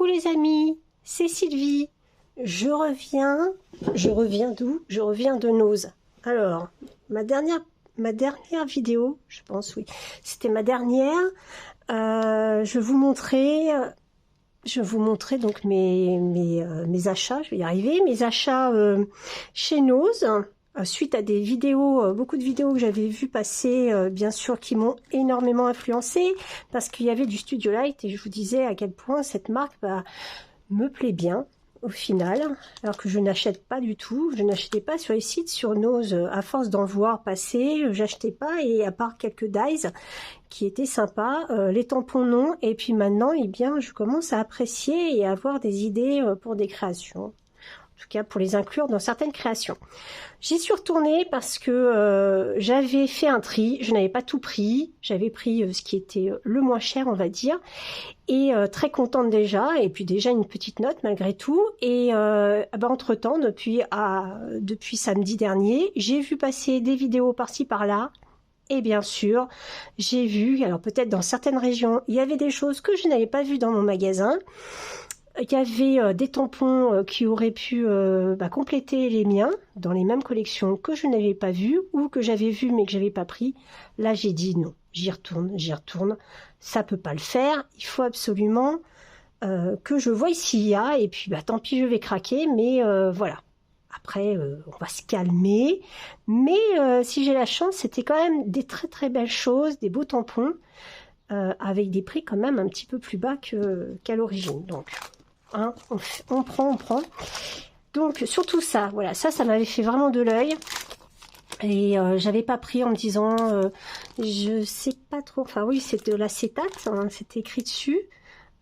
Coucou les amis, c'est Sylvie. Je reviens d'où? Je reviens de Noz. Alors, ma dernière vidéo, je pense, oui, c'était ma dernière. Je vous montrais donc mes achats, je vais y arriver, mes achats chez Noz. Suite à des vidéos, beaucoup de vidéos que j'avais vues passer, bien sûr, qui m'ont énormément influencé, parce qu'il y avait du Studio Light, et je vous disais à quel point cette marque me plaît bien, au final, alors que je n'achète pas du tout, je n'achetais pas sur les sites, sur Noz, à force d'en voir passer, j'achetais pas, et à part quelques dyes qui étaient sympas, les tampons non, et puis maintenant, eh bien, je commence à apprécier et à avoir des idées pour des créations. En tout cas pour les inclure dans certaines créations. J'y suis retournée parce que j'avais fait un tri, je n'avais pas tout pris, j'avais pris ce qui était le moins cher on va dire, et très contente déjà, et puis déjà une petite note malgré tout, et entre temps depuis samedi dernier, j'ai vu passer des vidéos par-ci par-là, et bien sûr j'ai vu, alors peut-être dans certaines régions, il y avait des choses que je n'avais pas vues dans mon magasin. Il y avait des tampons qui auraient pu compléter les miens dans les mêmes collections que je n'avais pas vues ou que j'avais vues mais que j'avais pas pris. Là, j'ai dit non, j'y retourne. Ça peut pas le faire. Il faut absolument que je voie s'il y a. Et puis, tant pis, je vais craquer. Mais voilà. Après, on va se calmer. Mais si j'ai la chance, c'était quand même des très très belles choses, des beaux tampons avec des prix quand même un petit peu plus bas qu'à l'origine. Donc hein, on prend. Donc surtout ça, voilà, ça m'avait fait vraiment de l'œil. Et j'avais pas pris en me disant, je sais pas trop, enfin oui, c'est de l'acétate, hein, c'était écrit dessus.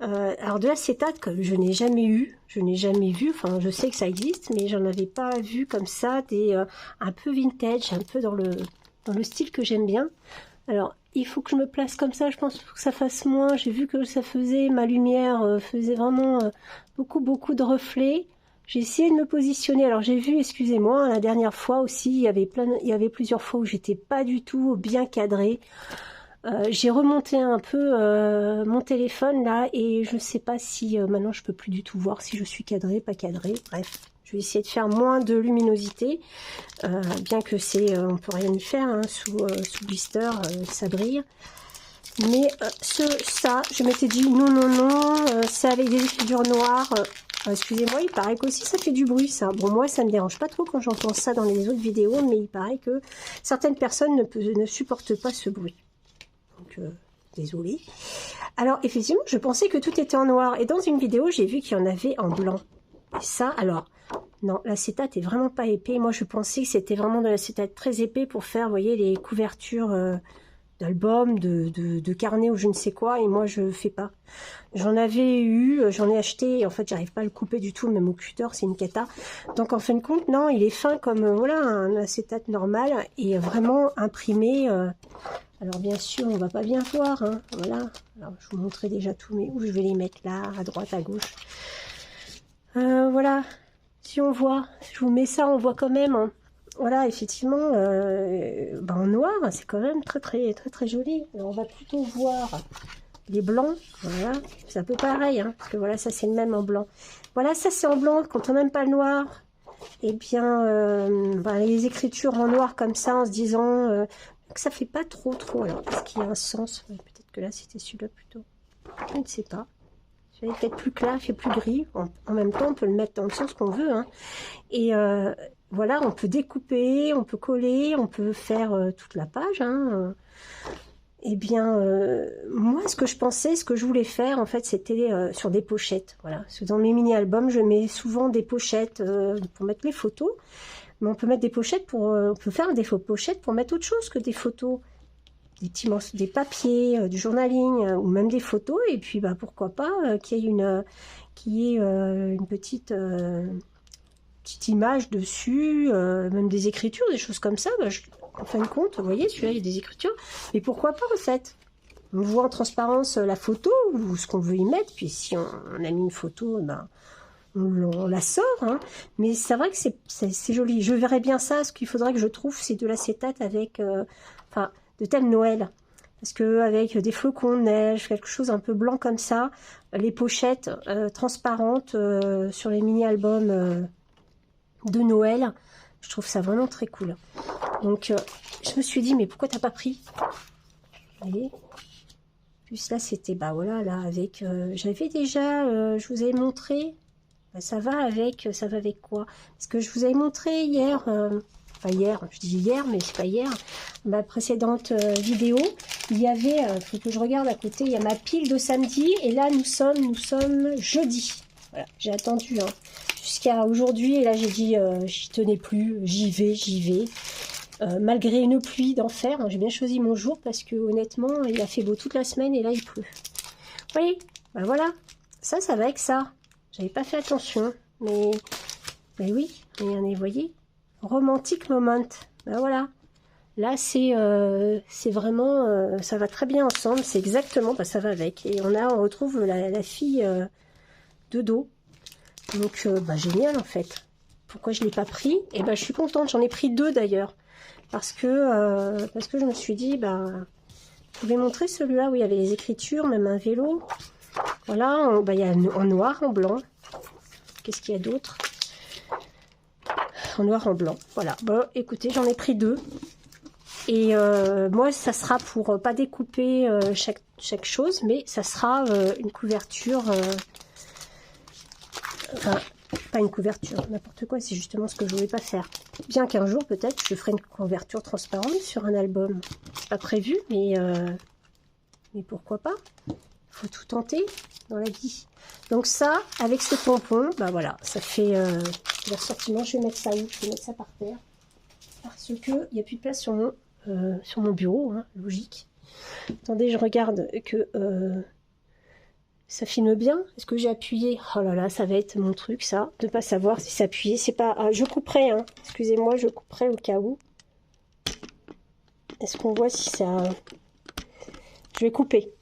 Alors de l'acétate, comme je n'ai jamais vu, enfin je sais que ça existe, mais j'en avais pas vu comme ça, un peu vintage, un peu dans le style que j'aime bien. Alors, il faut que je me place comme ça, je pense, pour que ça fasse moins. J'ai vu que ça faisait, ma lumière faisait vraiment beaucoup de reflets. J'ai essayé de me positionner. Alors, j'ai vu, excusez-moi, la dernière fois aussi, il y avait plusieurs fois où j'étais pas du tout bien cadrée. J'ai remonté un peu mon téléphone là, et je sais pas si maintenant je peux plus du tout voir si je suis cadrée, pas cadrée. Bref. Je vais essayer de faire moins de luminosité, bien que on peut rien y faire, hein, sous blister, ça brille. Mais ça, je m'étais dit non, c'est avec des écritures noires. Excusez-moi, il paraît qu'aussi ça fait du bruit, ça. Bon, moi, ça me dérange pas trop quand j'entends ça dans les autres vidéos, mais il paraît que certaines personnes ne supportent pas ce bruit. Donc, désolée. Alors, effectivement, je pensais que tout était en noir. Et dans une vidéo, j'ai vu qu'il y en avait en blanc. Et ça, alors... Non, l'acétate est vraiment pas épais. Moi, je pensais que c'était vraiment de l'acétate très épais pour faire, vous voyez, les couvertures d'albums, de carnets ou je ne sais quoi. Et moi, je fais pas. J'en ai acheté. Et en fait, j'arrive pas à le couper du tout, même au cutter, c'est une cata. Donc, en fin de compte, non, il est fin comme, voilà, un acétate normal et vraiment imprimé. Alors, bien sûr, on va pas bien voir, hein, voilà. Alors, je vous montrais déjà tous où je vais les mettre là, à droite, à gauche. Voilà. Si on voit, je vous mets ça, on voit quand même, hein. Voilà, effectivement, en noir, c'est quand même très joli. Alors, on va plutôt voir les blancs, voilà, c'est un peu pareil, hein, parce que voilà, ça c'est le même en blanc. Voilà, ça c'est en blanc, quand on n'aime pas le noir, eh bien, les écritures en noir comme ça, en se disant que ça fait pas trop, alors, est-ce qu'il y a un sens? Peut-être que là, c'était celui-là plutôt, je ne sais pas. Il fait plus clair, il fait plus gris. En même temps, on peut le mettre dans le sens qu'on veut, hein. Et voilà, on peut découper, on peut coller, on peut faire toute la page, hein. Eh bien, moi, ce que je voulais faire, en fait, c'était sur des pochettes. Voilà. Parce que dans mes mini-albums, je mets souvent des pochettes pour mettre les photos. Mais on peut mettre des pochettes on peut faire des pochettes pour mettre autre chose que des photos. Des petits morceaux, des papiers, du journaling ou même des photos, et puis pourquoi pas qu'il y ait une petite image dessus, même des écritures, des choses comme ça. En fin de compte, vous voyez, celui-là il y a des écritures, mais pourquoi pas en fait? On voit en transparence la photo ou ce qu'on veut y mettre, puis si on a mis une photo, on la sort, hein. Mais c'est vrai que c'est joli. Je verrais bien ça. Ce qu'il faudrait que je trouve, c'est de l'acétate avec de thème Noël. parce que avec des flocons de neige, quelque chose un peu blanc comme ça, les pochettes transparentes sur les mini-albums de Noël, je trouve ça vraiment très cool. Donc je me suis dit, mais pourquoi t'as pas pris? Vous voyez, plus là c'était, bah voilà, là avec, j'avais déjà, je vous avais montré, bah, ça va avec quoi? Parce que je vous avais montré hier, enfin hier, je dis hier, mais c'est pas hier, ma précédente vidéo, il y avait, faut que je regarde à côté, il y a ma pile de samedi, et là nous sommes jeudi. Voilà, j'ai attendu jusqu'à aujourd'hui, et là j'ai dit, j'y tenais plus, j'y vais. Malgré une pluie d'enfer, j'ai bien choisi mon jour parce que honnêtement, il a fait beau toute la semaine et là il pleut. Vous voyez, ben voilà, ça va avec ça. J'avais pas fait attention, mais oui, regardez, vous voyez, romantic moment. Ben voilà, là c'est vraiment, ça va très bien ensemble, c'est exactement, ben, ça va avec. Et on retrouve la fille de dos, donc ben, génial en fait. Pourquoi je l'ai pas pris? Et ben je suis contente, j'en ai pris 2 d'ailleurs. Parce que je me suis dit, bah, je vais montrer celui-là où il y avait les écritures, même un vélo. Voilà, bah, il y a en noir, en blanc. Qu'est-ce qu'il y a d'autre? En noir, en blanc. Voilà, bon, écoutez, j'en ai pris 2. Et moi, ça sera pour pas découper chaque chose, mais ça sera une couverture... enfin, pas une couverture, n'importe quoi, c'est justement ce que je voulais pas faire. Bien qu'un jour, peut-être, je ferai une couverture transparente sur un album. C'est pas prévu, mais pourquoi pas? Faut tout tenter dans la vie. Donc ça, avec ce pompon, bah voilà, ça fait l'assortiment. Je vais mettre ça où? Je vais mettre ça par terre. Parce que il n'y a plus de place sur mon bureau, hein, logique. Attendez, je regarde que... ça filme bien. Est-ce que j'ai appuyé? Oh là là, ça va être mon truc, ça. De pas savoir si c'est appuyé. C'est pas... Ah, je couperai, hein. Excusez-moi, je couperai au cas où. Est-ce qu'on voit si ça... Je vais couper.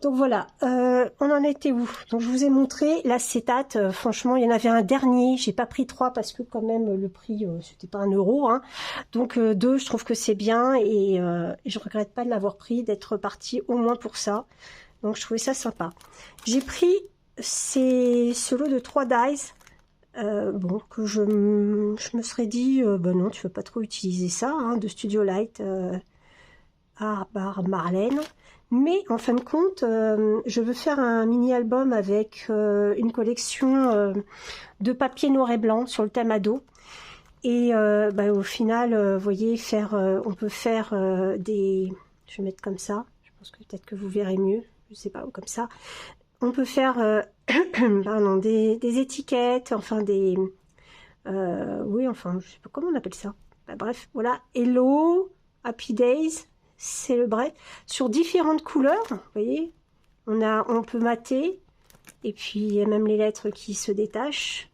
Donc voilà, on en était où? Donc je vous ai montré l'acétate. Franchement, il y en avait un dernier. J'ai pas pris 3 parce que quand même le prix, c'était pas 1 euro. Hein. Donc 2, je trouve que c'est bien. Et je regrette pas de l'avoir pris, d'être parti au moins pour ça. Donc je trouvais ça sympa. J'ai pris ce lot de 3 dies. Bon, que je me serais dit, bah non, tu veux pas trop utiliser ça, hein, de Studio Light par Marlène. Mais en fin de compte, je veux faire un mini-album avec une collection de papier noir et blanc sur le thème ado. Et bah, au final, vous voyez, on peut faire des... Je vais mettre comme ça, je pense que peut-être que vous verrez mieux. Je sais pas, comme ça. On peut faire pardon, des étiquettes, enfin des... oui, enfin, je sais pas comment on appelle ça. Bah, bref, voilà. Hello, Happy Days, Celebrate. Sur différentes couleurs, vous voyez. On peut mater. Et puis, il y a même les lettres qui se détachent.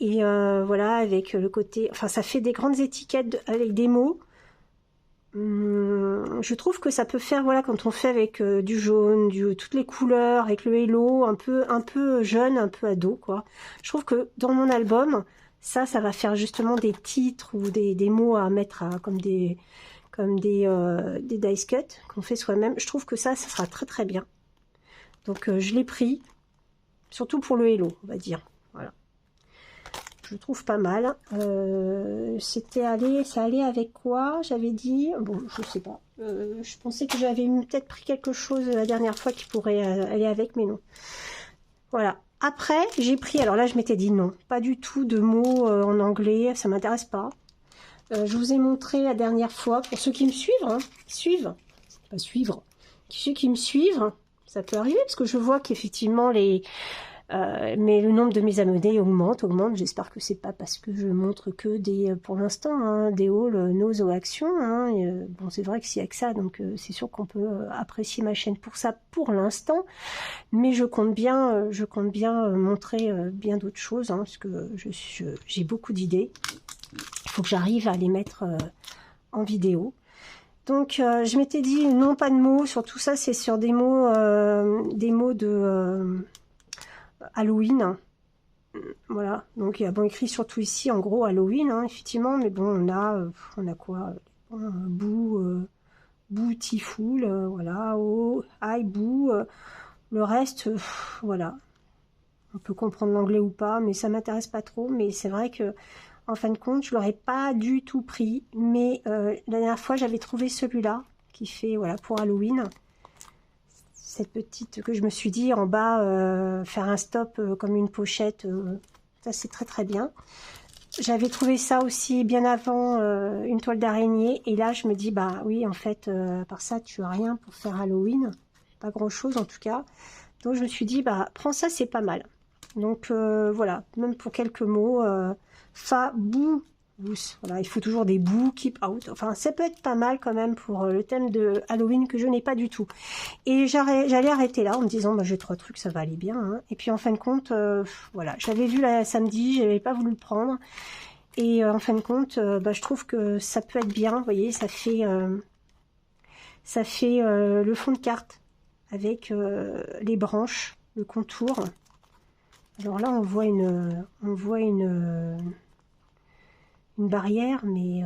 Et voilà, avec le côté... Enfin, ça fait des grandes étiquettes avec des mots. Je trouve que ça peut faire, voilà, quand on fait avec du jaune, toutes les couleurs, avec le hello, un peu jeune, un peu ado, quoi. Je trouve que dans mon album, ça va faire justement des titres ou des mots à mettre comme des dice cut qu'on fait soi-même. Je trouve que ça sera très très bien. Donc je l'ai pris, surtout pour le hello, on va dire. Voilà. Je trouve pas mal. Ça allait avec quoi? J'avais dit, bon, je sais pas. Je pensais que j'avais peut-être pris quelque chose la dernière fois qui pourrait aller avec, mais non. Voilà. Après, j'ai pris, alors là, je m'étais dit non, pas du tout de mots en anglais, ça m'intéresse pas. Je vous ai montré la dernière fois, pour ceux qui me suivent, hein, pas suivre, ceux qui me suivent, ça peut arriver, parce que je vois qu'effectivement, mais le nombre de mes abonnés augmente. J'espère que c'est pas parce que je montre que pour l'instant, hein, des hauls, nos actions. Hein, bon, c'est vrai que s'il y a que ça, donc c'est sûr qu'on peut apprécier ma chaîne pour ça pour l'instant. Mais je compte bien montrer bien d'autres choses, hein, parce que j'ai beaucoup d'idées. Il faut que j'arrive à les mettre en vidéo. Donc je m'étais dit non, pas de mots. Sur tout ça, c'est sur des mots de Halloween. Voilà, donc il y a bon écrit surtout ici en gros Halloween, hein, effectivement, mais bon, on a quoi, bout, Beautiful, voilà, oh, I, boo, le reste, voilà. On peut comprendre l'anglais ou pas, mais ça m'intéresse pas trop. Mais c'est vrai que, en fin de compte, je l'aurais pas du tout pris. Mais la dernière fois, j'avais trouvé celui-là, qui fait, voilà, pour Halloween. Cette petite que je me suis dit, en bas, faire un stop comme une pochette, ça c'est très très bien. J'avais trouvé ça aussi bien avant une toile d'araignée. Et là, je me dis, bah oui, en fait, à part ça, tu as rien pour faire Halloween. Pas grand-chose en tout cas. Donc je me suis dit, bah prends ça, c'est pas mal. Donc voilà, même pour quelques mots, fabulous. Voilà, il faut toujours des bouts, keep out. Enfin, ça peut être pas mal quand même pour le thème de Halloween que je n'ai pas du tout. Et j'allais arrêter là en me disant, bah j'ai 3 trucs, ça va aller bien. Hein. Et puis en fin de compte, voilà, je l'avais vu là samedi, j'avais pas voulu le prendre. Et en fin de compte, bah, je trouve que ça peut être bien. Vous voyez, ça fait le fond de carte avec les branches, le contour. Alors là, on voit une barrière, mais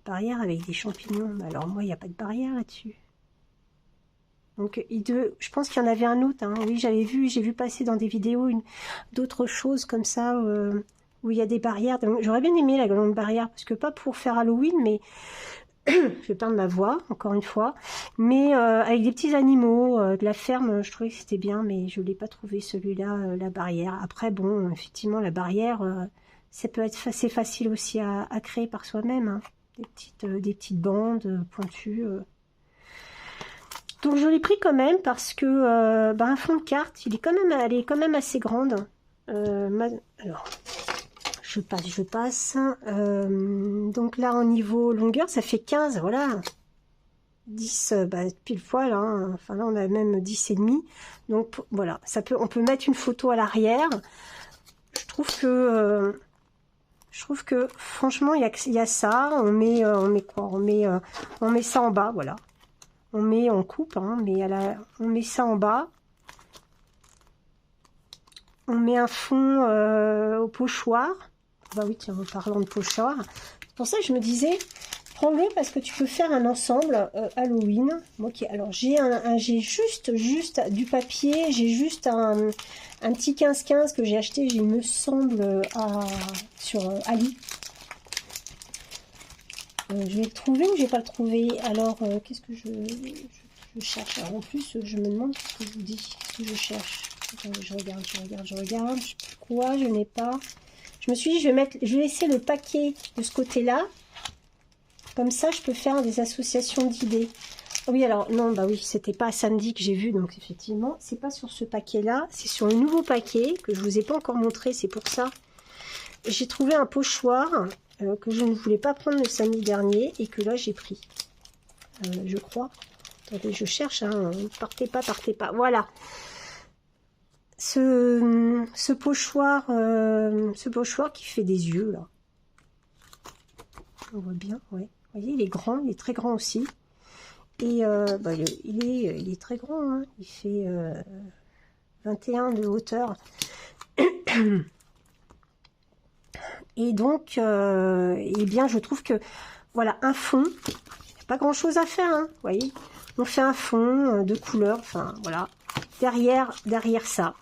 barrière avec des champignons. Alors moi, il n'y a pas de barrière là-dessus. Donc, je pense qu'il y en avait un autre. Hein. Oui, j'ai vu passer dans des vidéos d'autres choses comme ça où il y a des barrières. J'aurais bien aimé la grande barrière parce que pas pour faire Halloween, mais je vais perdre ma voix encore une fois. Mais avec des petits animaux de la ferme, je trouvais que c'était bien, mais je l'ai pas trouvé celui-là, la barrière. Après, bon, effectivement, la barrière, ça peut être assez facile aussi à créer par soi-même. Hein. Des petites bandes pointues. Donc je l'ai pris quand même parce que bah, un fond de carte, elle est quand même assez grande. Alors, je passe. Donc là, en niveau longueur, ça fait 15, voilà. 10, bah, pile poil. Hein. Enfin là, on a même 10 et demi. Donc voilà, on peut mettre une photo à l'arrière. Je trouve que franchement, il y a ça. On met quoi? On met ça en bas, voilà. On coupe, hein, mais on met ça en bas. On met un fond au pochoir. Bah oui, tiens, en parlant de pochoir. C'est pour ça que je me disais, prends-le parce que tu peux faire un ensemble Halloween. Moi, alors j'ai juste du papier. J'ai juste un petit 15-15 que j'ai acheté, il me semble, sur Ali. Je vais le trouver ou je vais pas le trouver. Alors, qu'est-ce que je cherche? Alors, en plus, je me demande ce que je vous dis. Ce que je cherche. Attendez, je regarde. Je sais plus quoi, je n'ai pas. Je me suis dit, je vais laisser le paquet de ce côté-là. Comme ça, je peux faire des associations d'idées. Oh oui, alors, non, bah oui, c'était pas samedi que j'ai vu, donc effectivement, c'est pas sur ce paquet-là. C'est sur le nouveau paquet que je vous ai pas encore montré, c'est pour ça. J'ai trouvé un pochoir que je ne voulais pas prendre le samedi dernier et que là j'ai pris, je crois. Attendez, je cherche, hein. Partez pas. Voilà. Ce pochoir qui fait des yeux là. On voit bien, ouais. Vous voyez, il est grand, il est très grand aussi. Et bah, il est très grand, hein. Il fait 21 de hauteur. Et donc, eh bien, je trouve que, voilà, un fond, il n'y a pas grand chose à faire, hein, vous voyez. On fait un fond de couleur, enfin, voilà. Derrière ça,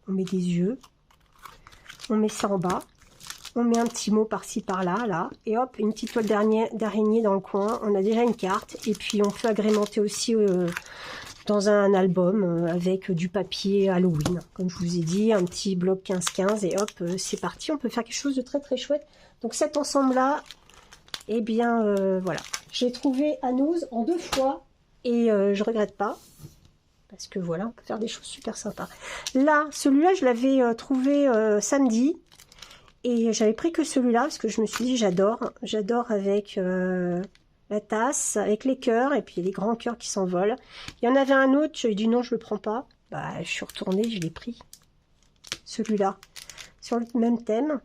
on met des yeux, on met ça en bas, on met un petit mot par-ci, par-là, là, et hop, une petite toile d'araignée dans le coin, on a déjà une carte, et puis on peut agrémenter aussi dans un album avec du papier Halloween, comme je vous ai dit, un petit bloc 15-15 et hop, c'est parti, on peut faire quelque chose de très très chouette. Donc cet ensemble-là, eh bien voilà, j'ai trouvé à Noz en 2 fois et je regrette pas, parce que voilà, on peut faire des choses super sympas. Là, celui-là, je l'avais trouvé samedi et j'avais pris que celui-là parce que je me suis dit j'adore avec la tasse avec les cœurs et puis les grands cœurs qui s'envolent. Il y en avait un autre, j'ai dit non, je le prends pas. Bah, je suis retournée, je l'ai pris. Celui-là, sur le même thème.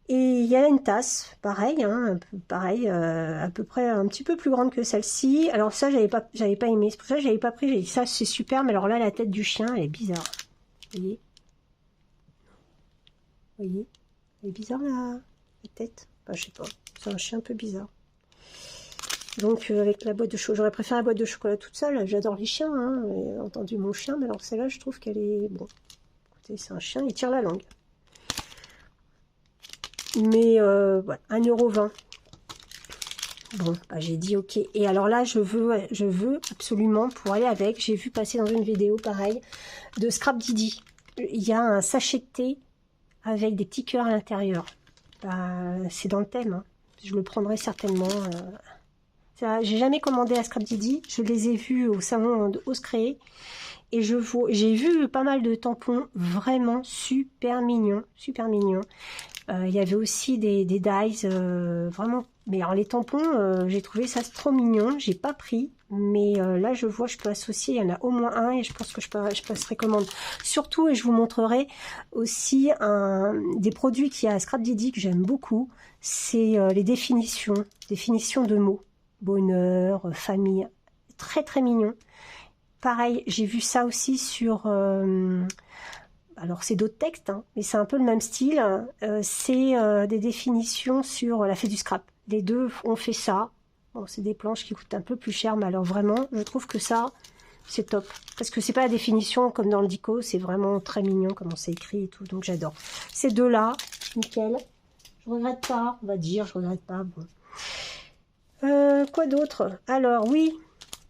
Et il y a une tasse, pareil, hein, pareil, à peu près un petit peu plus grande que celle-ci. Alors ça, j'avais pas aimé. C'est pour ça que j'avais pas pris. J'ai dit ça, c'est super, mais alors là, la tête du chien, elle est bizarre. Vous voyez? Vous voyez? Elle est bizarre la tête. Enfin, je sais pas. C'est un chien un peu bizarre. Donc avec la boîte de chocolat, j'aurais préféré la boîte de chocolat toute seule. J'adore les chiens, hein, entendu mon chien, mais alors celle-là, je trouve qu'elle est... Bon, écoutez, c'est un chien, il tire la langue. Mais voilà, 1,20 €. Bon, bah, j'ai dit ok. Et alors là, je veux absolument pour aller avec. J'ai vu passer dans une vidéo pareil de Scrap Didi. Il y a un sachet de thé avec des petits cœurs à l'intérieur. Bah, c'est dans le thème. Hein. Je le prendrai certainement. J'ai jamais commandé à Scrap Didi. Je les ai vus au salon de Oscré. Et j'ai vu pas mal de tampons vraiment super mignons. Super mignons. Il y avait aussi des dies vraiment. Mais alors les tampons, j'ai trouvé ça trop mignon. J'ai pas pris. Mais là, je vois, je peux associer. Il y en a au moins un et je pense que je passerai commande. Surtout, et je vous montrerai aussi des produits qu'il y a à Scrap Didi que j'aime beaucoup. C'est les définitions de mots. Bonheur, famille. Très, très mignon. Pareil, j'ai vu ça aussi sur... alors c'est d'autres textes, hein, mais c'est un peu le même style. C'est des définitions sur la fée du scrap. Les deux ont fait ça. Bon, c'est des planches qui coûtent un peu plus cher, mais alors vraiment, je trouve que ça, c'est top. Parce que c'est pas la définition comme dans le dico, c'est vraiment très mignon comment c'est écrit et tout, donc j'adore. Ces deux-là, nickel. Je regrette pas, on va dire, je regrette pas. Bon. Quoi d'autre? Alors oui,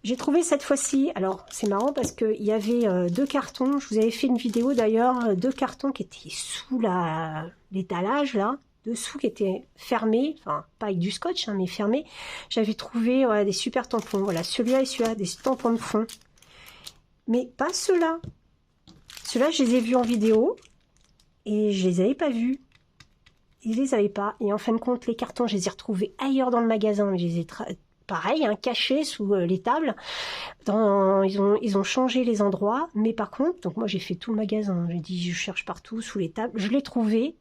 j'ai trouvé cette fois-ci, alors c'est marrant parce qu'il y avait 2 cartons, je vous avais fait une vidéo d'ailleurs, 2 cartons qui étaient sous l'étalage là, dessous qui étaient fermés, enfin pas avec du scotch hein, mais fermés. J'avais trouvé des super tampons, voilà celui-là et celui-là, des tampons de fond. Mais pas ceux-là. Ceux-là je les ai vus en vidéo et je les avais pas vus. Ils les avaient pas et en fin de compte les cartons je les ai retrouvés ailleurs dans le magasin, mais je les ai pareil, hein, cachés sous les tables. Ils ont changé les endroits, mais par contre, donc moi j'ai fait tout le magasin, j'ai dit je cherche partout sous les tables, je l'ai trouvé,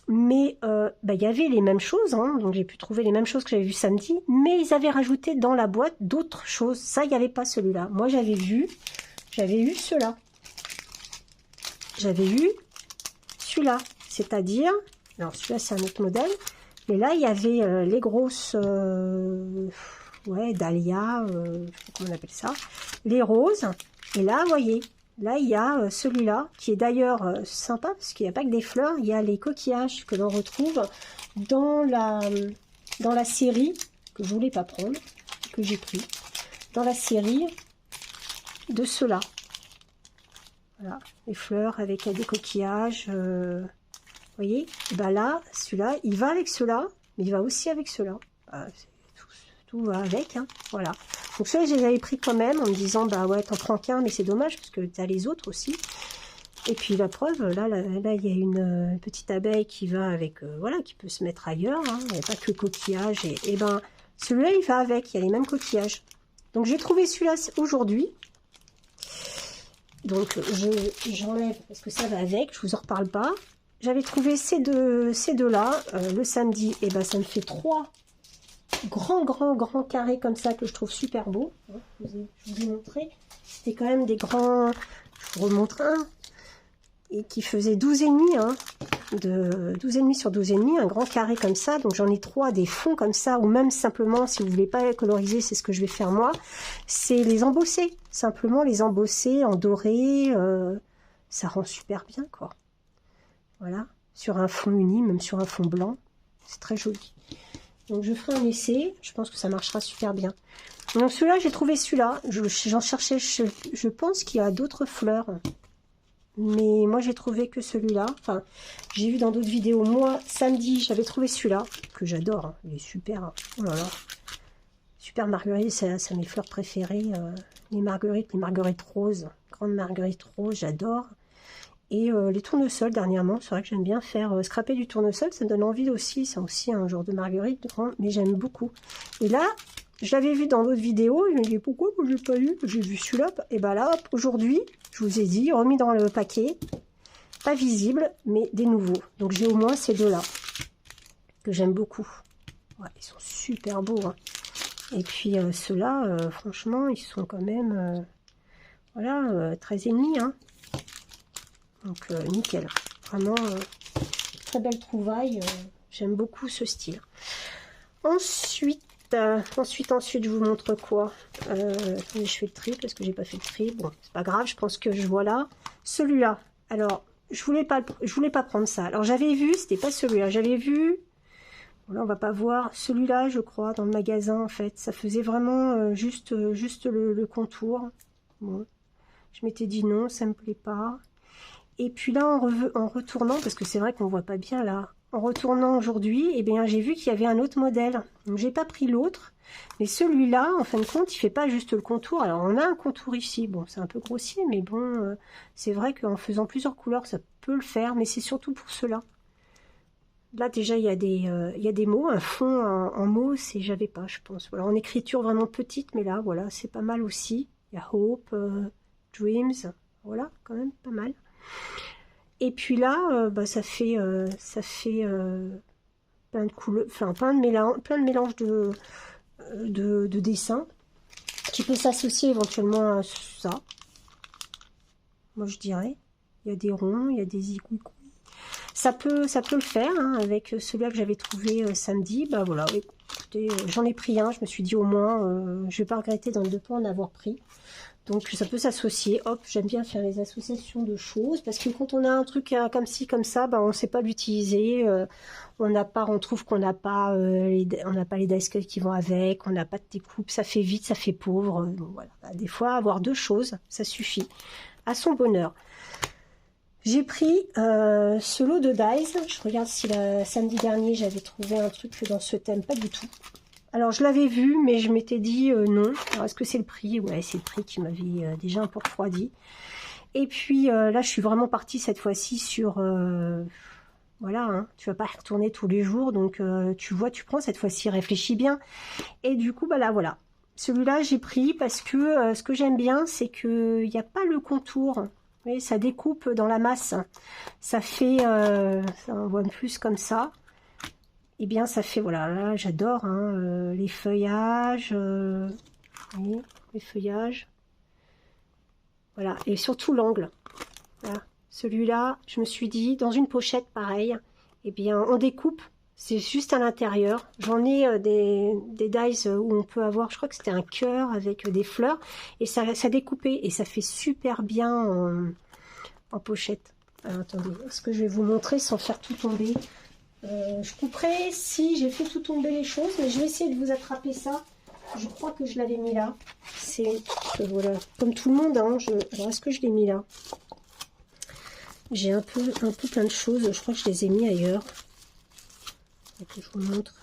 mais il y avait les mêmes choses, hein, donc j'ai pu trouver les mêmes choses que j'avais vu samedi, mais ils avaient rajouté dans la boîte d'autres choses. Ça, il n'y avait pas celui-là. Moi j'avais eu ceux-là. J'avais eu celui-là, c'est-à-dire, alors celui-là c'est un autre modèle. Mais là, il y avait les grosses, ouais, dahlia, je sais pas comment on appelle ça, les roses. Et là, vous voyez, là, il y a celui-là, qui est d'ailleurs sympa, parce qu'il n'y a pas que des fleurs, il y a les coquillages que l'on retrouve dans la série, que je voulais pas prendre, que j'ai pris, dans la série de ceux-là. Voilà, les fleurs avec des coquillages... Vous voyez, bah là, celui-là, il va avec cela, mais il va aussi avec cela. Tout va avec, hein, voilà. Donc ceux-là, je les avais pris quand même en me disant, bah ouais, t'en prends qu'un, mais c'est dommage parce que t'as les autres aussi. Et puis la preuve, là il y a une petite abeille qui va avec, voilà, qui peut se mettre ailleurs. Hein, il n'y a pas que le coquillage. Et ben, celui-là, il va avec, il y a les mêmes coquillages. Donc j'ai trouvé celui-là aujourd'hui. Donc j'enlève parce que ça va avec, je vous en reparle pas. J'avais trouvé ces deux-là le samedi, et ben ça me fait 3 grands carrés comme ça que je trouve super beaux. Je vous ai montré. C'était quand même des grands, je vous remontre un, et qui faisait 12,5, hein, de 12,5 sur 12,5, un grand carré comme ça. Donc j'en ai 3 des fonds comme ça, ou même simplement, si vous voulez pas coloriser, c'est ce que je vais faire moi, c'est les embosser. Simplement les embosser en doré, ça rend super bien quoi. Voilà, sur un fond uni, même sur un fond blanc, c'est très joli. Donc je ferai un essai, je pense que ça marchera super bien. Donc celui-là, j'ai trouvé celui-là, j'en cherchais, je pense qu'il y a d'autres fleurs. Mais moi j'ai trouvé que celui-là, enfin j'ai vu dans d'autres vidéos, moi samedi j'avais trouvé celui-là, que j'adore, hein. Il est super, hein. Oh là là, super marguerite, c'est mes fleurs préférées, les marguerites roses, grande marguerite rose, j'adore. Et les tournesols dernièrement, c'est vrai que j'aime bien faire scraper du tournesol, ça me donne envie aussi, c'est aussi un genre de marguerite, mais j'aime beaucoup. Et là, je l'avais vu dans d'autres vidéos, je me dis pourquoi je l'ai pas eu, j'ai vu celui-là, et ben là, aujourd'hui, je vous ai dit, remis dans le paquet, pas visible, mais des nouveaux. Donc j'ai au moins ces deux-là, que j'aime beaucoup. Ouais, ils sont super beaux, hein. Et puis ceux-là, franchement, ils sont quand même, voilà, 13,5, hein. Donc nickel, vraiment très belle trouvaille, j'aime beaucoup ce style. Ensuite, ensuite, je vous montre quoi. Attendez, je fais le tri parce que j'ai pas fait le tri. Bon, c'est pas grave, je pense que je vois là. Celui-là. Alors, je voulais pas prendre ça. Alors, j'avais vu, c'était pas celui-là. J'avais vu. Bon, là, on va pas voir. Celui-là, je crois, dans le magasin, en fait. Ça faisait vraiment juste le contour. Bon. Je m'étais dit non, ça me plaît pas. Et puis là, en retournant, parce que c'est vrai qu'on voit pas bien là, en retournant aujourd'hui, eh bien, j'ai vu qu'il y avait un autre modèle. Donc, j'ai pas pris l'autre. Mais celui-là, en fin de compte, il fait pas juste le contour. Alors, on a un contour ici. Bon, c'est un peu grossier, mais bon, c'est vrai qu'en faisant plusieurs couleurs, ça peut le faire. Mais c'est surtout pour cela. Là, déjà, il y a des mots. Un fond en mots, j'avais pas, je pense. Voilà, en écriture vraiment petite, mais là, voilà, c'est pas mal aussi. Il y a Hope, Dreams. Voilà, quand même pas mal. Et puis là, ça fait plein de couleurs, enfin plein de mélanges de dessins qui peut s'associer éventuellement à ça. Moi je dirais, il y a des ronds, il y a des zigouigouis. Ça peut le faire hein, avec celui-là que j'avais trouvé samedi. Bah voilà, écoutez, j'en ai pris un. Je me suis dit au moins, je vais pas regretter dans le 2 pas en avoir pris. Donc ça peut s'associer. Hop, j'aime bien faire les associations de choses parce que quand on a un truc comme ci, comme ça, bah, on ne sait pas l'utiliser. On trouve qu'on n'a pas, les dice cuts qui vont avec, on n'a pas de découpe, ça fait vite, ça fait pauvre. Donc, voilà. Bah, des fois, avoir 2 choses, ça suffit à son bonheur. J'ai pris ce lot de dies. Je regarde si samedi dernier j'avais trouvé un truc dans ce thème, pas du tout. Alors, je l'avais vu, mais je m'étais dit non. Alors, est-ce que c'est le prix? Ouais, c'est le prix qui m'avait déjà un peu refroidi. Et puis, là, je suis vraiment partie cette fois-ci sur... voilà, hein, tu vas pas y retourner tous les jours. Donc, tu vois, tu prends cette fois-ci, réfléchis bien. Et du coup, bah là, voilà. Celui-là, j'ai pris parce que ce que j'aime bien, c'est qu'il n'y a pas le contour. Vous voyez, ça découpe dans la masse. Ça fait... ça on voit plus comme ça. Eh bien, ça fait, voilà, là, j'adore hein, les feuillages, oui, les feuillages, voilà, et surtout l'angle. Voilà. Celui-là, je me suis dit, dans une pochette, pareil, eh bien, on découpe, c'est juste à l'intérieur. J'en ai des dies où on peut avoir, je crois que c'était un cœur avec des fleurs, et ça découpait, et ça fait super bien en pochette. Alors, attendez, est-ce que je vais vous montrer sans faire tout tomber? Je couperai si j'ai fait tout tomber les choses, mais je vais essayer de vous attraper ça. Je crois que je l'avais mis là. C'est voilà, comme tout le monde. Hein, alors est-ce que je l'ai mis là? J'ai un peu plein de choses. Je crois que je les ai mis ailleurs. Que je vous montre.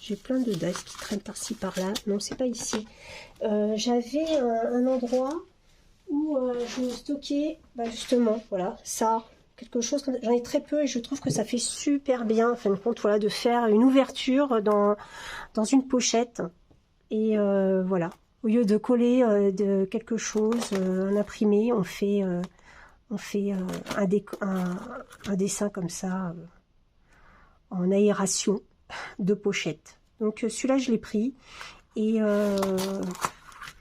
J'ai plein de dice qui traînent par-ci par-là. Non, c'est pas ici. J'avais un endroit où je stockais, bah, justement, voilà, ça. Quelque chose comme j'en ai très peu et je trouve que ça fait super bien en fin de compte, voilà, de faire une ouverture dans une pochette et voilà, au lieu de coller de quelque chose, un imprimé, on fait un dessin comme ça en aération de pochette. Donc celui-là je l'ai pris et je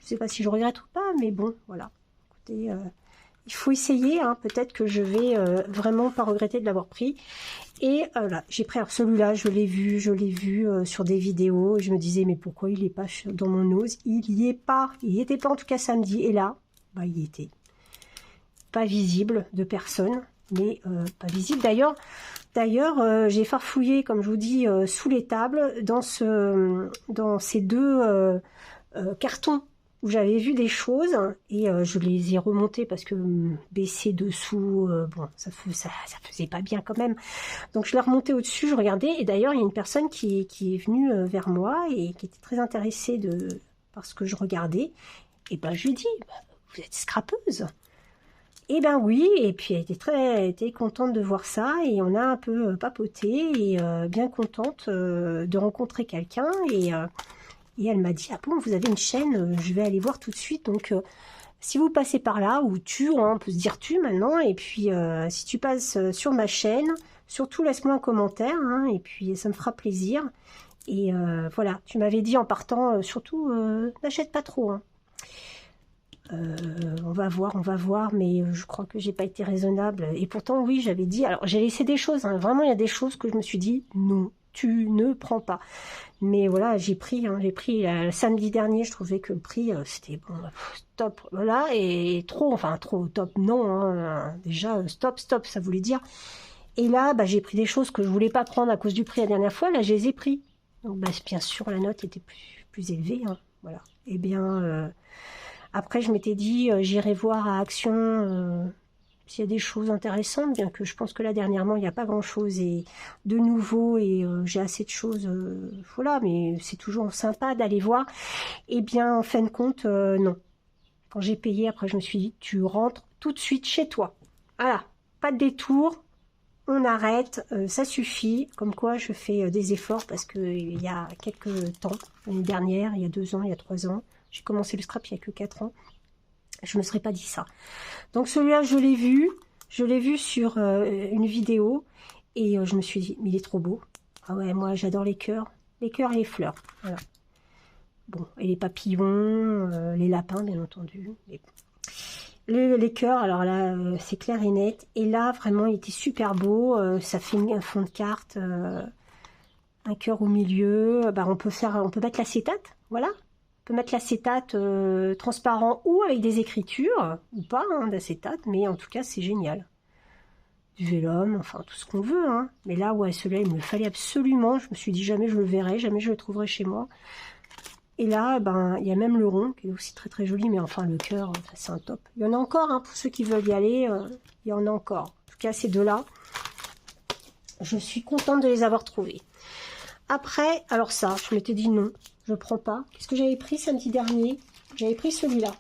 sais pas si je regrette ou pas, mais bon voilà, écoutez, il faut essayer, hein. Peut-être que je vais vraiment pas regretter de l'avoir pris. Et là, j'ai pris celui-là, je l'ai vu sur des vidéos. Et je me disais, mais pourquoi il n'est pas dans mon nose? Il y est pas, il n'y était pas en tout cas samedi. Et là, bah, il y était. Pas visible de personne, mais pas visible. D'ailleurs, j'ai farfouillé, comme je vous dis, sous les tables, dans ces 2 cartons où j'avais vu des choses et je les ai remontées parce que baisser dessous, bon, ça faisait pas bien quand même. Donc je l'ai remonté au-dessus, je regardais et d'ailleurs il y a une personne qui est venue vers moi et qui était très intéressée par ce que je regardais. Et ben je lui dis, bah, vous êtes scrapeuse? Et ben oui, et puis elle était contente de voir ça et on a un peu papoté et bien contente de rencontrer quelqu'un et elle m'a dit, ah bon, vous avez une chaîne, je vais aller voir tout de suite. Donc, si vous passez par là, ou hein, on peut se dire tu maintenant, et puis si tu passes sur ma chaîne, surtout laisse-moi un commentaire, hein, et puis ça me fera plaisir. Et voilà, tu m'avais dit en partant, surtout, n'achète pas trop. Hein. On va voir, mais je crois que j'ai pas été raisonnable. Et pourtant, oui, j'avais dit, alors j'ai laissé des choses, hein, vraiment, il y a des choses que je me suis dit, non. tu ne prends pas. Mais voilà, j'ai pris samedi dernier, je trouvais que le prix, c'était bon, top, voilà, et trop, enfin trop top, non, hein, déjà, stop, ça voulait dire. Et là, bah, j'ai pris des choses que je voulais pas prendre à cause du prix la dernière fois, là, je les ai pris. Donc, bah, bien sûr, la note était plus élevée, hein, voilà. Et bien, après, je m'étais dit, j'irai voir à Action s'il y a des choses intéressantes, bien que je pense que là, dernièrement, il n'y a pas grand-chose et de nouveau, et j'ai assez de choses, voilà, mais c'est toujours sympa d'aller voir. Et bien, en fin de compte, non. Quand j'ai payé, après, je me suis dit, tu rentres tout de suite chez toi. Voilà, pas de détour, on arrête, ça suffit. Comme quoi, je fais des efforts parce qu'il y a quelques temps, l'année dernière, il y a 2 ans, il y a 3 ans, j'ai commencé le scrap il y a que 4 ans. Je me serais pas dit ça. Donc celui-là, je l'ai vu sur une vidéo et je me suis dit, mais il est trop beau. Ah ouais, moi j'adore les cœurs et les fleurs. Voilà. Bon, et les papillons, les lapins, bien entendu. Les cœurs, alors là, c'est clair et net. Et là, vraiment, il était super beau. Ça fait un fond de carte, un cœur au milieu. Bah, on peut mettre l'acétate, voilà. On peut mettre l'acétate transparent ou avec des écritures, ou pas hein, d'acétate, mais en tout cas, c'est génial. Du vélum, enfin, tout ce qu'on veut. Hein. Mais là, ouais, celui-là, il me le fallait absolument. Je me suis dit, jamais je le verrai, jamais je le trouverai chez moi. Et là, ben, il y a même le rond, qui est aussi très très joli, mais enfin, le cœur, c'est un top. Il y en a encore, hein, pour ceux qui veulent y aller, il y en a encore. En tout cas, ces deux-là, je suis contente de les avoir trouvés. Après, alors ça, je m'étais dit non, je prends pas. Qu'est-ce que j'avais pris samedi dernier? J'avais pris celui-là.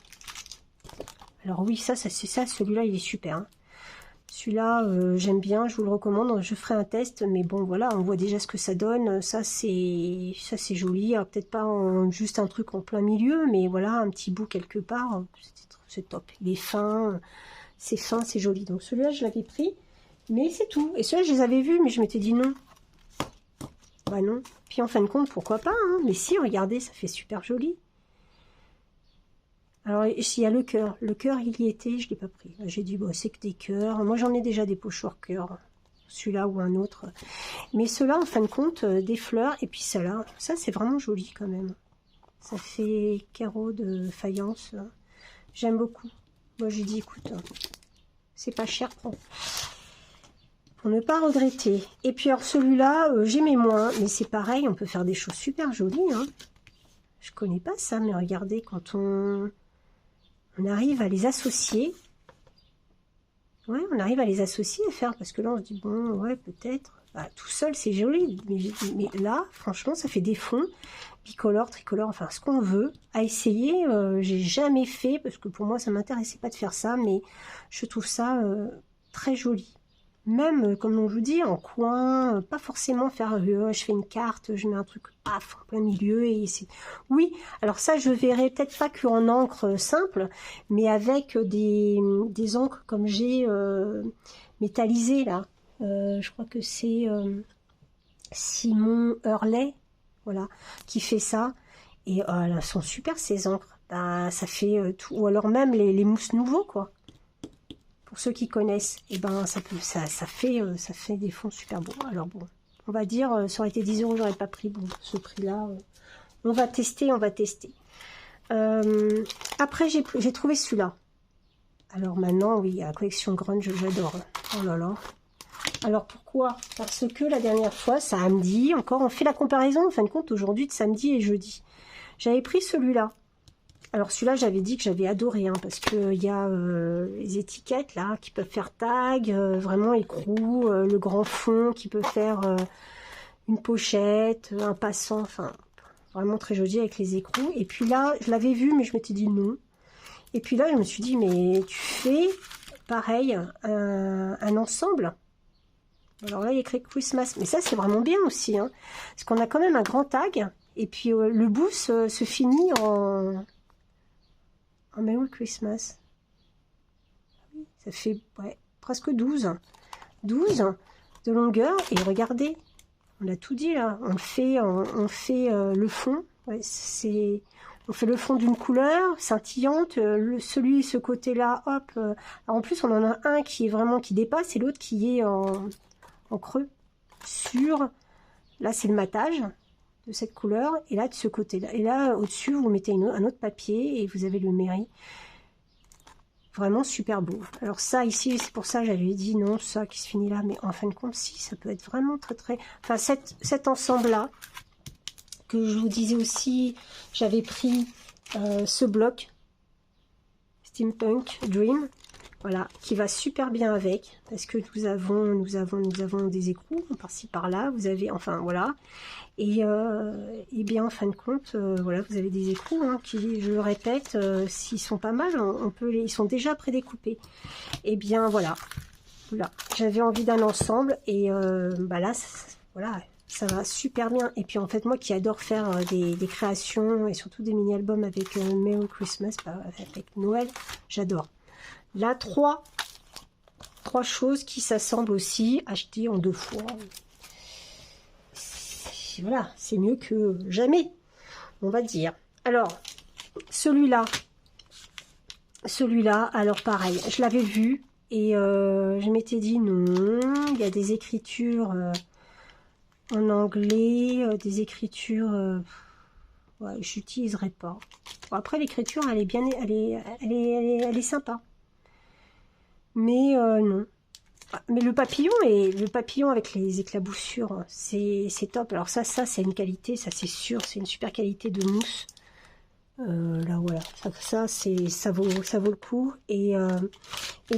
Alors oui, ça c'est ça, celui-là, il est super. Hein. Celui-là, j'aime bien, je vous le recommande. Je ferai un test, mais bon, voilà, on voit déjà ce que ça donne. Ça, c'est joli. Peut-être pas juste un truc en plein milieu, mais voilà, un petit bout quelque part. C'est top. Il est fin, c'est joli. Donc celui-là, je l'avais pris, mais c'est tout. Et ceux-là, je les avais vus, mais je m'étais dit non. Bah non. Puis en fin de compte, pourquoi pas, hein. Mais si, regardez, ça fait super joli. Alors, s'il y a le cœur, il y était, je ne l'ai pas pris. J'ai dit, bon, c'est que des cœurs. Moi, j'en ai déjà des pochoirs cœur, celui-là ou un autre. Mais ceux-là, en fin de compte, des fleurs. Et puis celle-là, ça, c'est vraiment joli quand même. Ça fait carreau de faïence. J'aime beaucoup. Moi, j'ai dit, écoute, c'est pas cher, prends. Pour ne pas regretter. Et puis, alors, celui-là, j'aimais moins. Mais c'est pareil, on peut faire des choses super jolies. Hein. Je connais pas ça, mais regardez, quand on arrive à les associer. Ouais, on arrive à les associer à faire, parce que là, on se dit, bon, ouais, peut-être. Bah, tout seul, c'est joli. Mais là, franchement, ça fait des fonds, bicolores, tricolores, enfin, ce qu'on veut. À essayer, j'ai jamais fait, parce que pour moi, ça m'intéressait pas de faire ça, mais je trouve ça très joli. Même, comme on vous dit, en coin, pas forcément faire, je fais une carte, je mets un truc en plein milieu, et c'est... Oui, alors ça, je verrai peut-être pas qu'en encre simple, mais avec des encres comme j'ai métallisées, là. Je crois que c'est Simon Hurley, voilà, qui fait ça, et elles sont super, ces encres. Bah, ça fait tout, ou alors même les mousses nouveaux, quoi. Pour ceux qui connaissent, et ben ça fait des fonds super beaux. Alors bon, on va dire, ça aurait été 10 €, j'aurais pas pris bon, ce prix-là. On va tester, Après, j'ai trouvé celui-là. Alors maintenant, oui, la collection grunge, j'adore. Oh là là. Alors pourquoi? Parce que la dernière fois, samedi, encore, on fait la comparaison, en fin de compte, aujourd'hui, de samedi et jeudi. J'avais pris celui-là. Alors celui-là, j'avais dit que j'avais adoré, hein, parce qu'il y a les étiquettes là qui peuvent faire tag, vraiment écrou, le grand fond qui peut faire une pochette, un passant, enfin vraiment très joli avec les écrous. Et puis là, je l'avais vu, mais je m'étais dit non. Et puis là, je me suis dit, mais tu fais pareil, un ensemble. Alors là, il y a écrit Christmas, mais ça c'est vraiment bien aussi, hein, parce qu'on a quand même un grand tag, et puis le bout se finit en... Oh, mais oui, Christmas. Ça fait ouais, presque 12 de longueur. Et regardez, on a tout dit là. On fait le fond. Ouais, on fait le fond d'une couleur scintillante. Ce côté-là, hop. En plus, on en a un qui est vraiment qui dépasse et l'autre qui est en creux sur Là, c'est le matage de cette couleur. Et là, de ce côté-là. Et là, au-dessus, vous mettez un autre papier et vous avez le mairie. Vraiment super beau. Alors ça, ici, c'est pour ça que j'avais dit non, ça qui se finit là. Mais en fin de compte, si, ça peut être vraiment très, très... Enfin, cet ensemble-là, que je vous disais aussi, j'avais pris ce bloc Steampunk Dream. Voilà, qui va super bien avec, parce que nous avons des écrous par-ci par-là, vous avez, enfin voilà, et bien en fin de compte, voilà, vous avez des écrous hein, qui, je le répète, s'ils sont pas mal, ils sont déjà prédécoupés. Et bien voilà, j'avais envie d'un ensemble et bah là, voilà, ça va super bien. Et puis en fait, moi qui adore faire des créations et surtout des mini-albums avec Merry Christmas, avec Noël, j'adore. Là, trois choses qui s'assemblent aussi, achetées en 2 fois. Voilà, c'est mieux que jamais, on va dire. Alors, celui-là, alors pareil, je l'avais vu et je m'étais dit non, il y a des écritures en anglais, des écritures, ouais, j'utiliserai pas. Bon, après, l'écriture, elle est bien, elle est sympa. Mais non. Mais le papillon avec les éclaboussures, c'est top. Alors ça c'est une qualité, ça c'est sûr, c'est une super qualité de mousse. Là voilà, ça vaut le coup. Et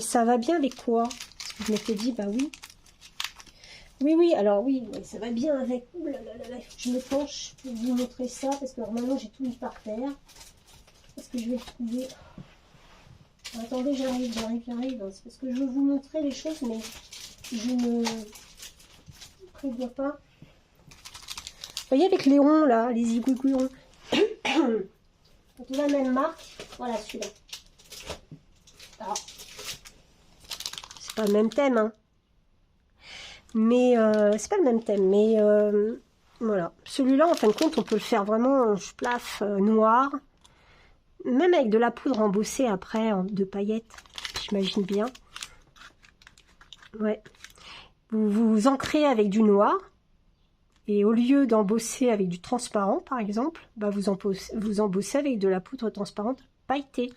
ça va bien avec quoi? Parce que je m'étais dit, bah oui. Oui, alors oui, ça va bien avec. Ouh là là là là, il faut que je me penche pour vous montrer ça, parce que alors maintenant j'ai tout mis par terre. Est-ce que je vais le trouver? Attendez, j'arrive. C'est parce que je veux vous montrer les choses, mais je ne prévois pas. Vous voyez avec les ronds, là, les igouigouillons. De la même marque. Voilà, celui-là. Alors, c'est pas le même thème, hein. Mais, c'est pas le même thème, mais, voilà. Celui-là, en fin de compte, on peut le faire vraiment, plaf, noir. Même avec de la poudre embossée après, de paillettes, j'imagine bien. Ouais. Vous ancrez avec du noir. Et au lieu d'embosser avec du transparent, par exemple, bah vous embossez avec de la poudre transparente pailletée.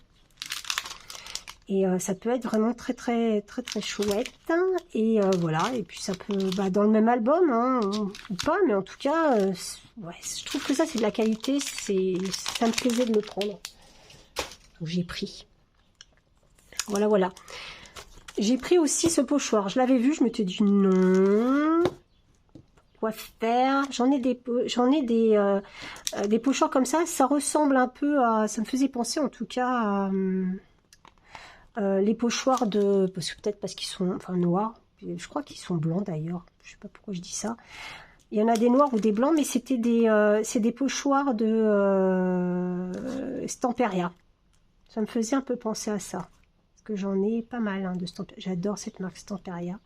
Et ça peut être vraiment très chouette. Et voilà. Et puis ça peut, bah, dans le même album, hein, ou pas, mais en tout cas, ouais, je trouve que ça c'est de la qualité. Ça me plaisait de le prendre. J'ai pris. Voilà. J'ai pris aussi ce pochoir. Je l'avais vu, je m'étais dit non. Quoi faire? J'en ai des pochoirs comme ça. Ça ressemble un peu à. Ça me faisait penser en tout cas à les pochoirs de. Peut-être parce qu'ils sont enfin noirs. Je crois qu'ils sont blancs d'ailleurs. Je sais pas pourquoi je dis ça. Il y en a des noirs ou des blancs, mais c'était c'est des pochoirs de Stamperia. Ça me faisait un peu penser à ça. Parce que j'en ai pas mal hein, de Stamperia. J'adore cette marque Stamperia.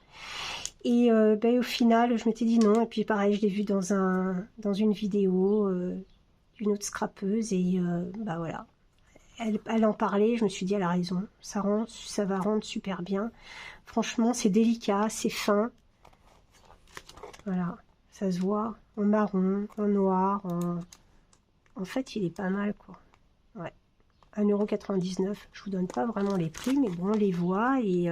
Et ben, au final, je m'étais dit non. Et puis pareil, je l'ai vu dans une vidéo d'une autre scrapeuse. Et bah voilà. Elle en parlait. Je me suis dit, elle a raison. Ça va rendre super bien. Franchement, c'est délicat, c'est fin. Voilà. Ça se voit en marron, en noir. En fait, il est pas mal, quoi. Ouais. 1,99 €. Je vous donne pas vraiment les prix, mais bon, on les voit et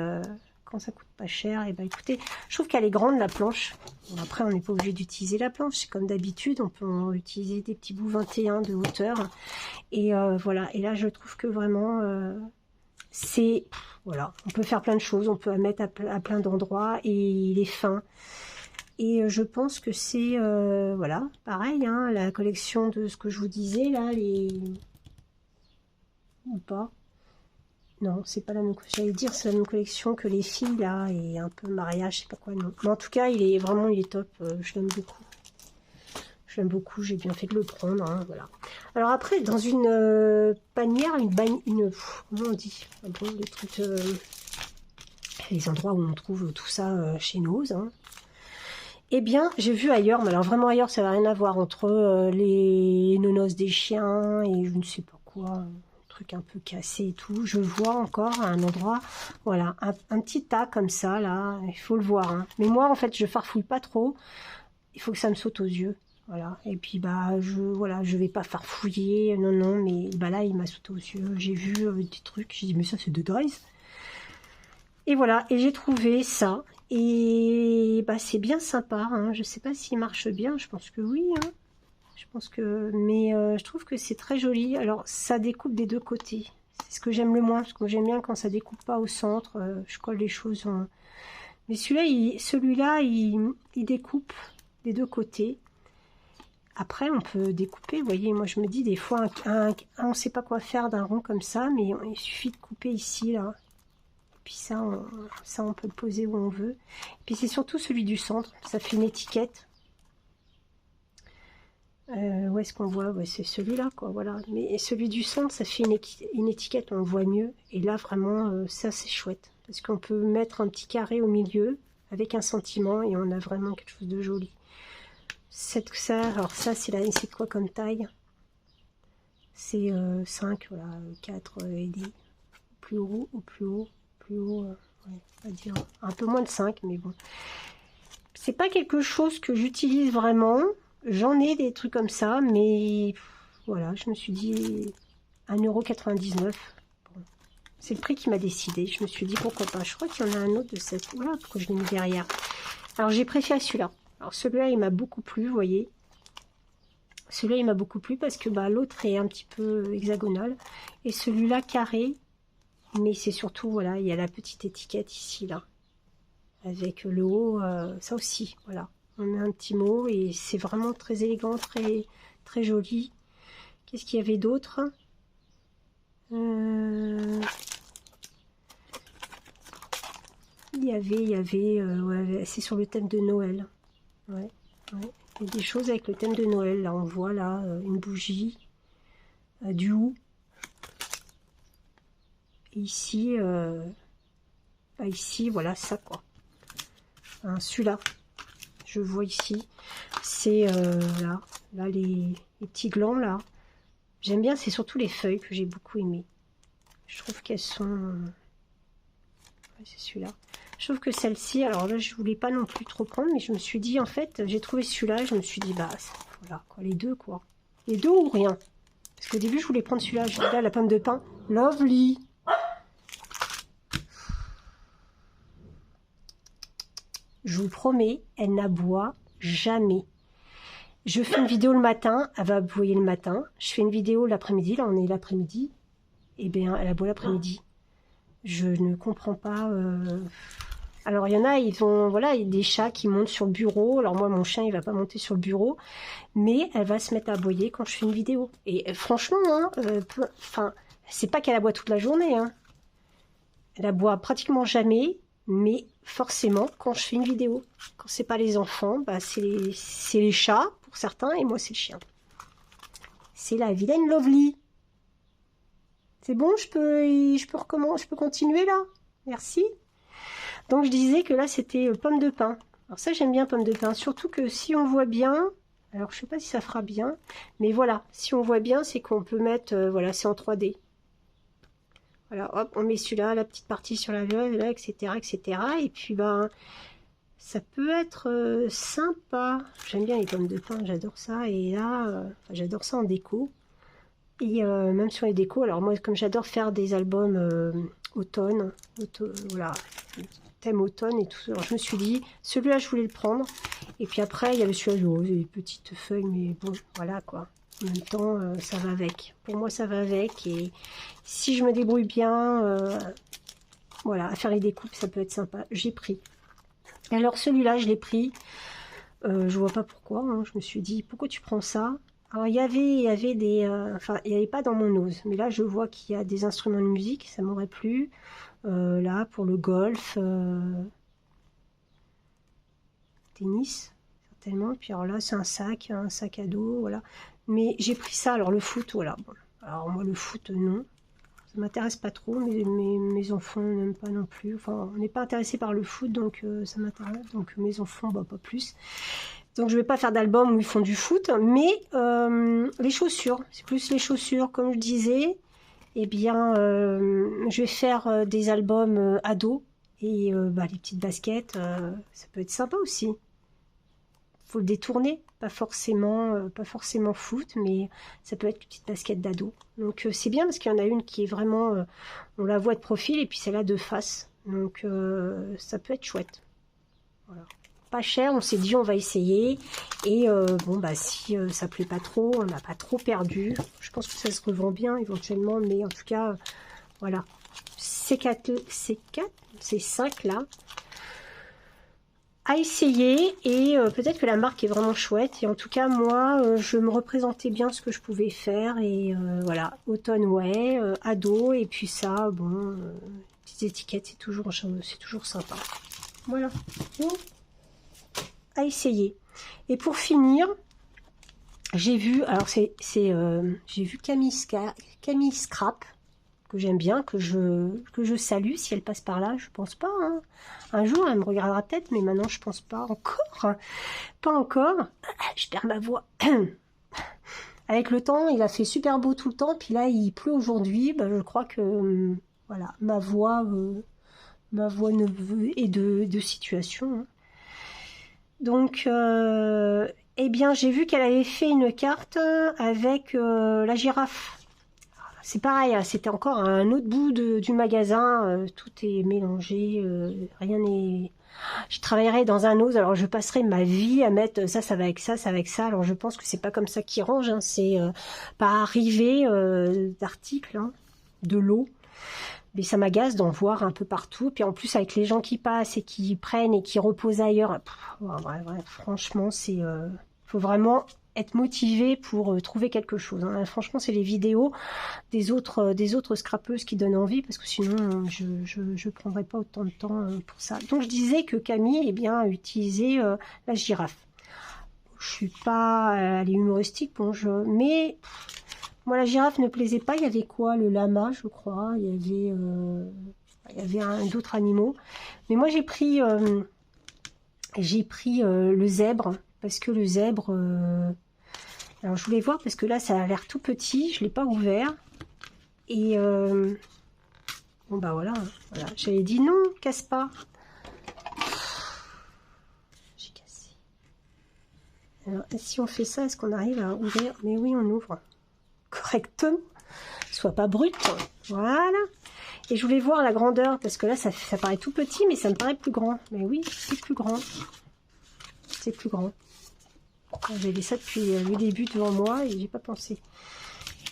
quand ça coûte pas cher, et ben écoutez, je trouve qu'elle est grande la planche. Bon, après, on n'est pas obligé d'utiliser la planche, c'est comme d'habitude, on peut utiliser des petits bouts 21 de hauteur. Et voilà, et là je trouve que vraiment c'est voilà, on peut faire plein de choses, on peut la mettre à plein d'endroits et il est fin. Et je pense que c'est voilà, pareil, hein, la collection de ce que je vous disais là, ou pas. Non, c'est pas la même. J'allais dire c'est la même collection que les filles là et un peu mariage, je sais pas quoi. Non. Mais en tout cas, il est top. Je l'aime beaucoup. Je l'aime beaucoup. J'ai bien fait de le prendre. Hein, voilà. Alors après, dans une panière, comment on dit? Bon, les trucs, les endroits où on trouve tout ça chez nous. Hein. Eh bien, j'ai vu ailleurs, mais alors vraiment ailleurs, ça n'a rien à voir entre les nonos des chiens et je ne sais pas quoi. Un peu cassé et tout, je vois encore à un endroit, voilà, un petit tas comme ça là, il faut le voir, hein. Mais moi en fait je farfouille pas trop, il faut que ça me saute aux yeux. Voilà. Et puis bah je vais pas farfouiller, non non, mais bah là il m'a sauté aux yeux. J'ai vu des trucs, j'ai dit mais ça c'est de Dries. Et voilà, et j'ai trouvé ça. Et bah c'est bien sympa, hein. Je sais pas s'il marche bien, je pense que oui, hein. Je pense que, mais je trouve que c'est très joli. Alors ça découpe des deux côtés. C'est ce que j'aime le moins, parce que j'aime bien quand ça découpe pas au centre. Je colle les choses en... Mais celui-là, il découpe des deux côtés. Après, on peut découper, vous voyez, moi je me dis des fois, on ne sait pas quoi faire d'un rond comme ça, mais il suffit de couper ici, là. Et puis ça, on peut le poser où on veut. Et puis c'est surtout celui du centre, ça fait une étiquette. Où est-ce qu'on voit? Ouais, c'est celui-là, quoi, voilà. Mais celui du centre, ça fait une étiquette, on le voit mieux. Et là, vraiment, ça c'est chouette. Parce qu'on peut mettre un petit carré au milieu, avec un sentiment, et on a vraiment quelque chose de joli. Alors ça, c'est quoi comme taille? C'est 5, voilà, 4 et des. Plus haut, plus haut, ouais, on va dire un peu moins de 5, mais bon. C'est pas quelque chose que j'utilise vraiment. J'en ai des trucs comme ça, mais voilà, je me suis dit 1,99 €. Bon. C'est le prix qui m'a décidé. Je me suis dit pourquoi pas. Je crois qu'il y en a un autre de cette. Voilà, pourquoi je l'ai mis derrière. Alors j'ai préféré celui-là. Alors celui-là, il m'a beaucoup plu, vous voyez. Celui-là, il m'a beaucoup plu parce que bah, l'autre est un petit peu hexagonal. Et celui-là, carré. Mais c'est surtout, voilà, il y a la petite étiquette ici, là. Avec le haut, ça aussi, voilà. On met un petit mot et c'est vraiment très élégant, très, très joli. Qu'est-ce qu'il y avait d'autre? Il y avait ouais, c'est sur le thème de Noël. Ouais, ouais. Il y a des choses avec le thème de Noël. Là, on voit là une bougie, du hou. Et ici, ici, voilà ça quoi. Hein, celui-là, je vois ici, c'est là les petits glands là. J'aime bien, c'est surtout les feuilles que j'ai beaucoup aimé. Je trouve qu'elles sont... Ouais, c'est celui-là. Je trouve que celle-ci, alors là je voulais pas non plus trop prendre, mais je me suis dit en fait, j'ai trouvé celui-là et je me suis dit bah voilà quoi, les deux quoi. Les deux ou rien. Parce qu'au début je voulais prendre celui-là, j'ai dit là la pomme de pin, lovely. Je vous promets, elle n'aboie jamais. Je fais une vidéo le matin, elle va aboyer le matin. Je fais une vidéo l'après-midi, là on est l'après-midi. Et bien elle aboie l'après-midi. Je ne comprends pas. Alors il y en a, ils ont, voilà, il y a des chats qui montent sur le bureau. Alors moi mon chien il va pas monter sur le bureau, mais elle va se mettre à aboyer quand je fais une vidéo. Et franchement, hein, enfin, c'est pas qu'elle aboie toute la journée. Hein. Elle aboie pratiquement jamais. Mais forcément, quand je fais une vidéo, quand c'est pas les enfants, bah c'est les chats pour certains et moi c'est le chien. C'est la vilaine Lovely. C'est bon, je peux continuer là. Merci. Donc je disais que là c'était pomme de pin. Alors ça j'aime bien pomme de pin, surtout que si on voit bien, alors je sais pas si ça fera bien, mais voilà, si on voit bien, c'est qu'on peut mettre, voilà, c'est en 3D. Voilà, hop, on met celui-là, la petite partie sur la veuve, là, etc., etc. Et puis, ben, ça peut être sympa. J'aime bien les pommes de pin, j'adore ça. Et là, j'adore ça en déco. Et même sur les décos, alors moi, comme j'adore faire des albums automne, voilà, thème automne et tout ça. Alors je me suis dit, celui-là, je voulais le prendre. Et puis après, il y avait celui-là, des petites feuilles, mais bon, voilà, quoi. En même temps, ça va avec. Pour moi, ça va avec. Et si je me débrouille bien, voilà, à faire les découpes, ça peut être sympa. J'ai pris. Et alors, celui-là, je l'ai pris. Je vois pas pourquoi. Hein. Je me suis dit, pourquoi tu prends ça? Alors, il y avait des... enfin, il n'y avait pas dans mon ose. Mais là, je vois qu'il y a des instruments de musique. Ça m'aurait plu. Là, pour le golf. Tennis, certainement. Puis alors là, c'est un sac à dos, voilà. Mais j'ai pris ça, alors le foot, voilà. Bon. Alors moi, le foot, non. Ça m'intéresse pas trop, mais mes enfants n'aiment pas non plus. Enfin, on n'est pas intéressé par le foot, donc ça m'intéresse. Donc mes enfants, bah, pas plus. Donc je vais pas faire d'album où ils font du foot, mais les chaussures, c'est plus les chaussures, comme je disais. Eh bien, je vais faire des albums ados. Et bah, les petites baskets, ça peut être sympa aussi. faut le détourner, pas forcément foot, mais ça peut être une petite basket d'ado. Donc c'est bien parce qu'il y en a une qui est vraiment, on la voit de profil et puis celle-là de face. Donc ça peut être chouette. Voilà. Pas cher, on s'est dit on va essayer. Et bon bah si ça plaît pas trop, on n'a pas trop perdu. Je pense que ça se revend bien éventuellement, mais en tout cas, voilà. Ces 5 là. À essayer et peut-être que la marque est vraiment chouette et en tout cas moi je me représentais bien ce que je pouvais faire et voilà, automne ouais, ado et puis ça bon, petites étiquettes c'est toujours sympa. Voilà, bon, à essayer. Et pour finir, j'ai vu, alors j'ai vu Camille Scrap, que j'aime bien, que je salue si elle passe par là, je pense pas, hein. Un jour elle me regardera peut-être, mais maintenant je pense pas encore, pas encore. Je perds ma voix. Avec le temps, il a fait super beau tout le temps, puis là il pleut aujourd'hui, bah, je crois que voilà, ma voix ne veut et de situation. Hein. Donc eh bien j'ai vu qu'elle avait fait une carte avec la girafe. C'est pareil, c'était encore à un autre bout du magasin, tout est mélangé, rien n'est... Je travaillerai dans un autre, alors je passerai ma vie à mettre ça va avec ça, ça va avec ça, alors je pense que c'est pas comme ça qu'ils rangent, hein, c'est par arrivée d'articles, hein, de lot, mais ça m'agace d'en voir un peu partout, puis en plus avec les gens qui passent et qui prennent et qui reposent ailleurs, franchement c'est... faut vraiment être motivé pour trouver quelque chose. Hein. Franchement, c'est les vidéos des autres scrapeuses qui donnent envie, parce que sinon, je prendrais pas autant de temps pour ça. Donc, je disais que Camille, eh bien, a utilisé la girafe. Je suis pas... elle est humoristique, bon, mais moi, la girafe ne plaisait pas. Il y avait quoi? Le lama, je crois. Il y avait d'autres animaux. Mais moi, j'ai pris le zèbre, parce que le zèbre... alors je voulais voir parce que là ça a l'air tout petit, je l'ai pas ouvert. Et bon bah voilà, voilà. J'avais dit non, casse pas. J'ai cassé. Alors si on fait ça, est-ce qu'on arrive à ouvrir? Mais oui, on ouvre correctement, soit pas brut. Voilà. Et je voulais voir la grandeur parce que là ça paraît tout petit, mais ça me paraît plus grand. Mais oui, c'est plus grand. C'est plus grand. J'avais ça depuis le début devant moi et j'ai pas pensé.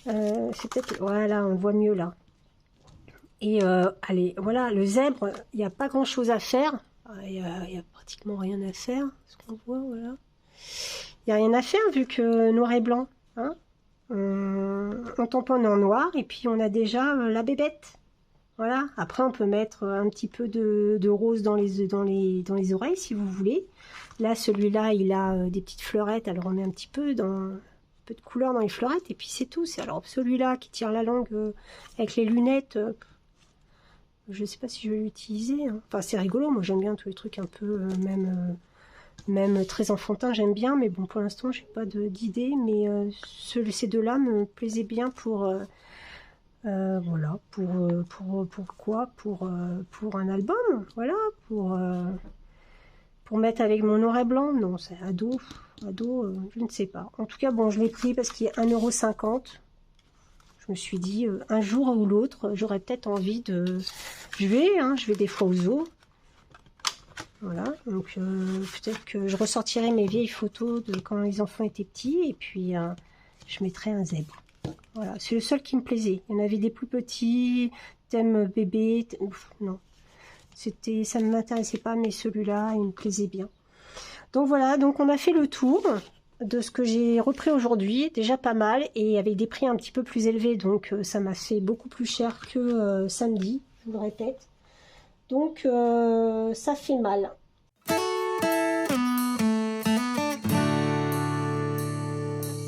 C'est peut-être... Voilà, on voit mieux là. Et allez, voilà, le zèbre, il n'y a pas grand-chose à faire. Il y a pratiquement rien à faire. Ce qu'on voit, voilà. Il n'y a rien à faire vu que noir et blanc. Hein, on tamponne en noir et puis on a déjà la bébête. Voilà. Après, on peut mettre un petit peu de rose dans les oreilles si vous voulez. Là, celui-là, il a des petites fleurettes. Alors, on met un petit peu de couleur dans les fleurettes. Et puis, c'est tout. Alors, celui-là qui tire la langue avec les lunettes, je ne sais pas si je vais l'utiliser. Hein. Enfin, c'est rigolo. Moi, j'aime bien tous les trucs un peu, même très enfantins, j'aime bien. Mais bon, pour l'instant, j'ai pas d'idée. Mais ces deux-là me plaisaient bien pour... voilà, pour quoi? Pour un album. Voilà, pour mettre avec mon noir et blanc. Non, c'est ado, je ne sais pas. En tout cas, bon, je l'ai pris parce qu'il est 1,50 €. Je me suis dit, un jour ou l'autre, j'aurais peut-être envie de... Je vais des fois au zoo. Voilà, donc peut-être que je ressortirai mes vieilles photos de quand les enfants étaient petits, et puis je mettrai un zèbre. Voilà, c'est le seul qui me plaisait. Il y en avait des plus petits, thème bébé, non. Ça ne m'intéressait pas, mais celui-là, il me plaisait bien. Donc voilà, donc on a fait le tour de ce que j'ai repris aujourd'hui, déjà pas mal, et avec des prix un petit peu plus élevés, donc ça m'a fait beaucoup plus cher que samedi, je vous le répète. Donc ça fait mal.